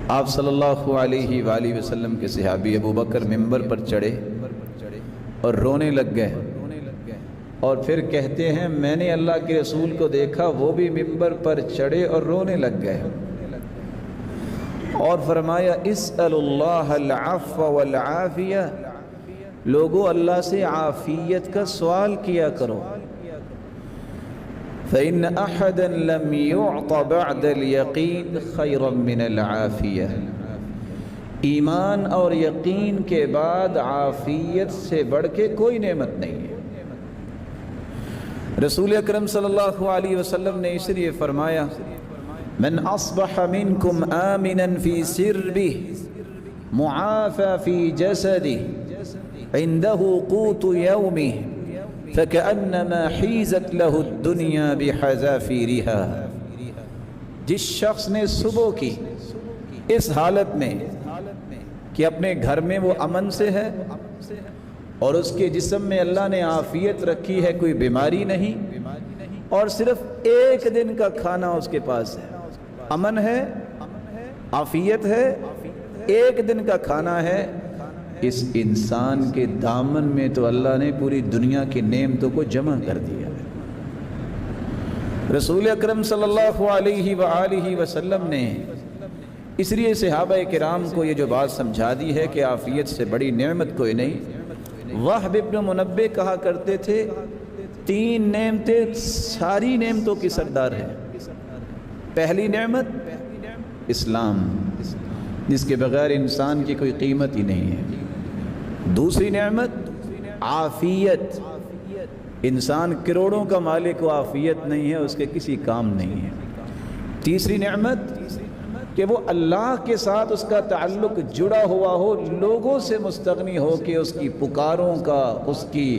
آپ صلی اللہ علیہ وآلہ وسلم کے صحابی ابو بکر ممبر پر چڑھے اور رونے لگ گئے، اور پھر کہتے ہیں میں نے اللہ کے رسول کو دیکھا وہ بھی ممبر پر چڑھے اور رونے لگ گئے، اور فرمایا اسأل اللہ العفو والعافیہ، لوگوں اللہ سے عافیت کا سوال کیا کرو، فإن أحدا لم يعط بعد اليقین خیرا من العافیہ، ایمان اور یقین کے بعد عافیت سے بڑھ کے کوئی نعمت نہیں ہے۔ رسول اکرم صلی اللہ علیہ وسلم نے اس لیے فرمایا من اصبح منکم آمنا فی سربہ معافى فی جسدہ عنده قوت یومہ فَكَأَنَّمَا حِیزَتْ لَهُ الدُّنْيَا بِحَذَافِیرِهَا، جس شخص نے صبح کی اس حالت میں کہ اپنے گھر میں وہ امن سے ہے اور اس کے جسم میں اللہ نے عافیت رکھی ہے، کوئی بیماری نہیں، اور صرف ایک دن کا کھانا اس کے پاس ہے، امن ہے، عافیت ہے، ایک دن کا کھانا ہے، اس انسان کے دامن میں تو اللہ نے پوری دنیا کی نعمتوں کو جمع کر دیا ہے۔ رسول اکرم صلی اللہ علیہ وآلہ وسلم نے اس لیے صحابہ کرام کو یہ جو بات سمجھا دی ہے کہ عافیت سے بڑی نعمت کوئی نہیں۔ وہب ابن منبہ کہا کرتے تھے تین نعمتیں ساری نعمتوں کی سردار ہیں۔ پہلی نعمت اسلام، جس کے بغیر انسان کی کوئی قیمت ہی نہیں ہے۔ دوسری نعمت عافیت، انسان کروڑوں کا مالک و عافیت نہیں ہے، اس کے کسی کام نہیں ہے۔ تیسری نعمت کہ وہ اللہ کے ساتھ اس کا تعلق جڑا ہوا ہو، لوگوں سے مستغنی ہو کہ اس کی پکاروں کا، اس کی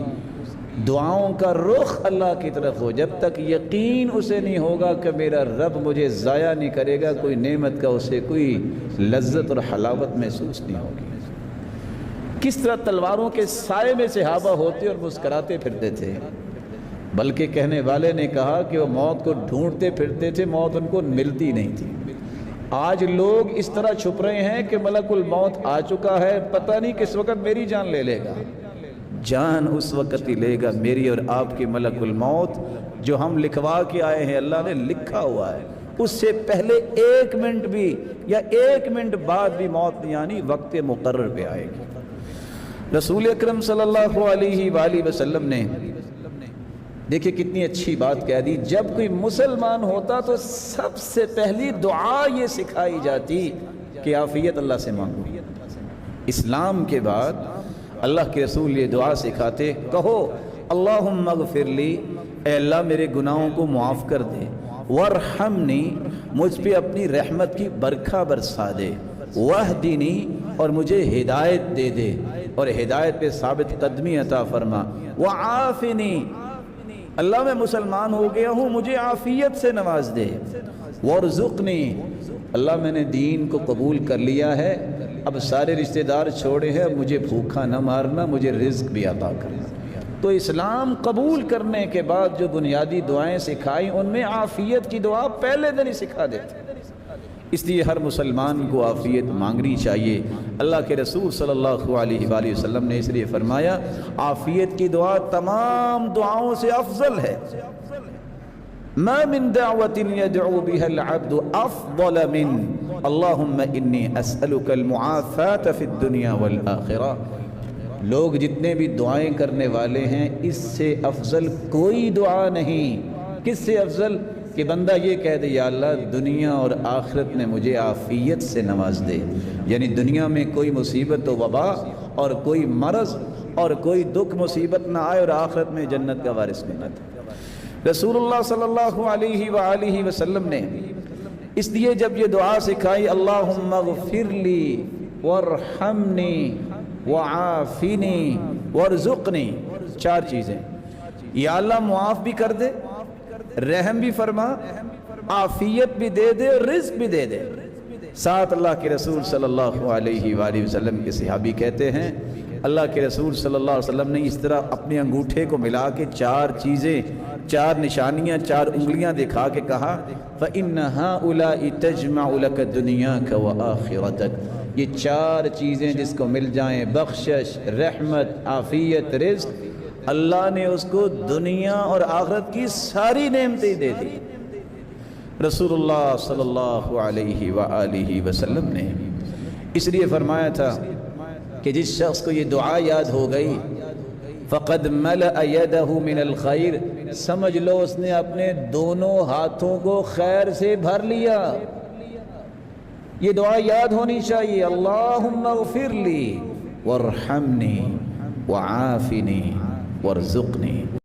دعاؤں کا رخ اللہ کی طرف ہو۔ جب تک یقین اسے نہیں ہوگا کہ میرا رب مجھے ضائع نہیں کرے گا، کوئی نعمت کا اسے کوئی لذت اور حلاوت محسوس نہیں ہوگی۔ کس طرح تلواروں کے سائے میں صحابہ ہوتے اور مسکراتے پھرتے تھے، بلکہ کہنے والے نے کہا کہ وہ موت کو ڈھونڈتے پھرتے تھے، موت ان کو ملتی نہیں تھی۔ آج لوگ اس طرح چھپ رہے ہیں کہ ملک الموت آ چکا ہے، پتہ نہیں کس وقت میری جان لے لے گا۔ جان اس وقت ہی لے گا میری اور آپ کی ملک الموت، جو ہم لکھوا کے آئے ہیں، اللہ نے لکھا ہوا ہے۔ اس سے پہلے ایک منٹ بھی یا ایک منٹ بعد بھی موت نہیں آنی، وقت مقرر پہ آئے گی۔ رسول اکرم صلی اللہ علیہ وآلہ وسلم نے دیکھیں کتنی اچھی بات کہہ دی، جب کوئی مسلمان ہوتا تو سب سے پہلی دعا یہ سکھائی جاتی کہ عافیت اللہ سے مانگو۔ اسلام کے بعد اللہ کے رسول یہ دعا سکھاتے، کہو اللہم اغفر لی، اے اللہ میرے گناہوں کو معاف کر دے، وارحمنی، مجھ پہ اپنی رحمت کی برکھا برسا دے، واہدنی، اور مجھے ہدایت دے دے اور ہدایت پہ ثابت قدمی عطا فرما، وعافنی، اللہ میں مسلمان ہو گیا ہوں مجھے عافیت سے نواز دے، وارزقنی، اللہ میں نے دین کو قبول کر لیا ہے، اب سارے رشتہ دار چھوڑے ہیں، اب مجھے بھوکا نہ مارنا، مجھے رزق بھی عطا کرنا۔ تو اسلام قبول کرنے کے بعد جو بنیادی دعائیں سکھائیں ان میں عافیت کی دعا پہلے دن ہی سکھا دیتے، اس لیے ہر مسلمان کو عافیت مانگنی چاہیے۔ اللہ کے رسول صلی اللہ علیہ وآلہ وسلم نے اس لیے فرمایا عافیت کی دعا تمام دعاؤں سے افضل ہے۔ ما من دعوة يدعو بها العبد افضل من اللهم انی اسألک المعافاة فی الدنیا والآخرہ۔ لوگ جتنے بھی دعائیں کرنے والے ہیں اس سے افضل کوئی دعا نہیں۔ کس سے افضل؟ کہ بندہ یہ کہہ دے یا اللہ دنیا اور آخرت میں مجھے عافیت سے نواز دے، یعنی دنیا میں کوئی مصیبت و وبا اور کوئی مرض اور کوئی دکھ مصیبت نہ آئے، اور آخرت میں جنت کا وارث بنت۔ رسول اللہ صلی اللہ علیہ وآلہ وسلم نے اس لیے جب یہ دعا سکھائی اللہم اغفر لی وارحمنی وعافنی وارزقنی، چار چیزیں، یا اللہ معاف بھی کر دے، رحم بھی فرما، عافیت بھی دے دے اور رزق بھی دے دے۔ ساتھ اللہ کے رسول صلی اللہ علیہ وآلہ وسلم کے صحابی کہتے ہیں اللہ کے رسول صلی اللہ علیہ وسلم نے اس طرح اپنے انگوٹھے کو ملا کے 4 چیزیں، 4 نشانیاں، 4 انگلیاں دکھا کے کہا فَإِنَّ هَؤُلَاءِ تَجْمَعُ لَكَ دُنْيَاكَ وَآخِرَتَكَ، یہ 4 چیزیں جس کو مل جائیں، بخشش، رحمت، عافیت، رزق، اللہ نے اس کو دنیا اور آخرت کی ساری نعمتیں دے دی۔ رسول اللہ صلی اللہ علیہ وآلہ وسلم نے اس لیے فرمایا تھا کہ جس شخص کو یہ دعا یاد ہو گئی فَقَدْ مَلَأَ يَدَهُ مِنَ الْخَيْرِ، سمجھ لو اس نے اپنے دونوں ہاتھوں کو خیر سے بھر لیا۔ یہ دعا یاد ہونی چاہیے، اللہم اغفر لی وارحمنی وعافنی وارزقنی۔